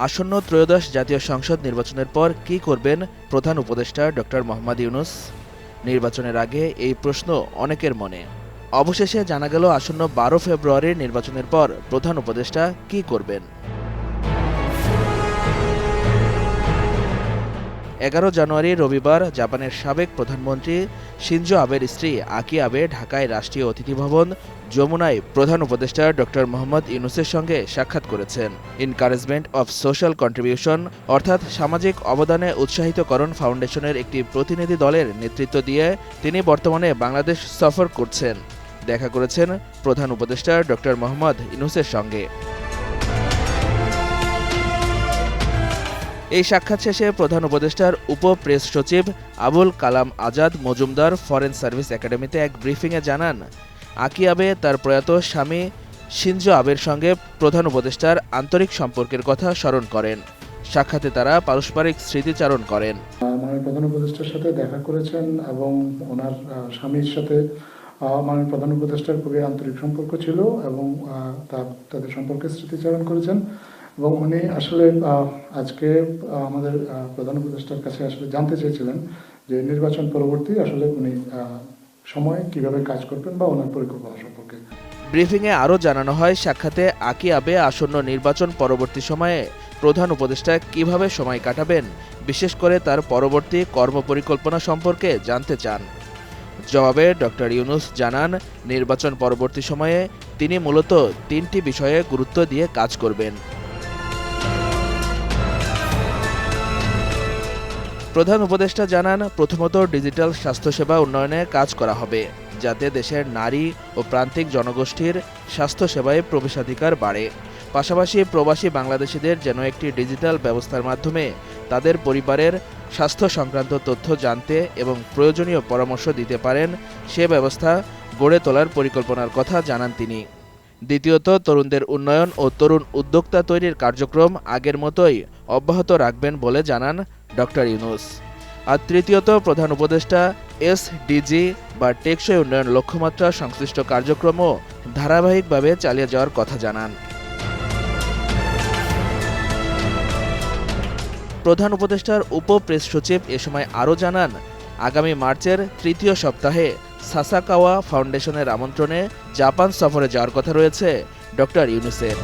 আসন্ন ত্রয়োদশ জাতীয় সংসদ নির্বাচনের পর কী করবেন প্রধান উপদেষ্টা ডক্টর মোহাম্মদ ইউনূস? নির্বাচনের আগে এই প্রশ্ন অনেকের মনে। অবশেষে জানা গেল আসন্ন ১২ ফেব্রুয়ারির নির্বাচনের পর প্রধান উপদেষ্টা কী করবেন। ১১ জানুয়ারি রবিবার জাপানের সাবেক প্রধানমন্ত্রী শিনজো আবের স্ত্রী আকি আবে ঢাকায় রাষ্ট্রীয় অতিথি ভবন যমুনায় প্রধান উপদেষ্টা ডক্টর মোহাম্মদ ইউনূসের সঙ্গে সাক্ষাৎ করেছেন। এনকারেজমেন্ট অফ সোশ্যাল কন্ট্রিবিউশন অর্থাৎ সামাজিক অবদানে উৎসাহিতকরণ ফাউন্ডেশনের একটি প্রতিনিধি দলের নেতৃত্ব দিয়ে তিনি বর্তমানে বাংলাদেশ সফর করছেন। দেখা করেছেন প্রধান উপদেষ্টা ডক্টর মোহাম্মদ ইউনূসের সঙ্গে। এই সাক্ষাৎ শেষে প্রধান উপদেষ্টার উপ প্রেস সচিব আবুল কালাম আজাদ মজুমদার ফরেন সার্ভিস একাডেমিতে এক ব্রিফিংয়ে জানান, আকি আবে তার প্রয়াত স্বামী শিনজো আবের সঙ্গে প্রধান উপদেষ্টার আন্তরিক সম্পর্কের কথা স্মরণ করেন। সাক্ষাতে তারা পারস্পরিক স্মৃতিচারণ করেন। মাননীয় প্রধান উপদেষ্টার সাথে দেখা করেছেন এবং ওনার স্বামীর সাথে মাননীয় প্রধান উপদেষ্টার খুবই আন্তরিক সম্পর্ক ছিল এবং তাদের সম্পর্কে স্মৃতিচারণ করেছেন। এবং উনি আসলে আজকে আমাদের প্রধান উপদেষ্টার কাছে আসলে জানতে চেয়েছিলেন যে নির্বাচন পরবর্তী আসলে উনি সময় কিভাবে কাজ করবেন বা ওনার পরিকল্পনা সম্পর্কে। ব্রিফিংয়ে আরও জানানো হয়, সাক্ষাতে আকি আবে আসন্ন নির্বাচন পরবর্তী সময়ে প্রধান উপদেষ্টা কিভাবে সময় কাটাবেন, বিশেষ করে তার পরবর্তী কর্মপরিকল্পনা সম্পর্কে জানতে চান। জবাবে ডক্টর ইউনূস জানান, নির্বাচন পরবর্তী সময়ে তিনি মূলত ৩টি বিষয়ে গুরুত্ব দিয়ে কাজ করবেন। প্রধান উপদেষ্টা জানান, প্রথমত ডিজিটাল স্বাস্থ্যসেবা উন্নয়নে কাজ করা হবে, যাতে দেশের নারী ও প্রান্তিক জনগোষ্ঠীর স্বাস্থ্যসেবায় প্রবেশাধিকার বাড়ে। পাশাপাশি প্রবাসী বাংলাদেশিদের যেন একটি ডিজিটাল ব্যবস্থার মাধ্যমে তাদের পরিবারের স্বাস্থ্য সংক্রান্ত তথ্য জানতে এবং প্রয়োজনীয় পরামর্শ দিতে পারেন, সে ব্যবস্থা গড়ে তোলার পরিকল্পনার কথা জানান তিনি। দ্বিতীয়ত, তরুণদের উন্নয়ন ও তরুণ উদ্যোক্তা তৈরির কার্যক্রম আগের মতোই অব্যাহত রাখবেন বলে জানান ডক্টর ইউনূস। আর তৃতীয়ত, প্রধান উপদেষ্টা এসডিজি বা টেকসই উন্নয়ন লক্ষ্যমাত্রা সংশ্লিষ্ট কার্যক্রমও ধারাবাহিকভাবে চালিয়ে যাওয়ার কথা জানান। প্রধান উপদেষ্টার উপ প্রেস সচিব এ সময় আরও জানান, আগামী মার্চের তৃতীয় সপ্তাহে সাসাকাওয়া ফাউন্ডেশনের আমন্ত্রণে জাপান সফরে যাওয়ার কথা রয়েছে ডক্টর ইউনূসের।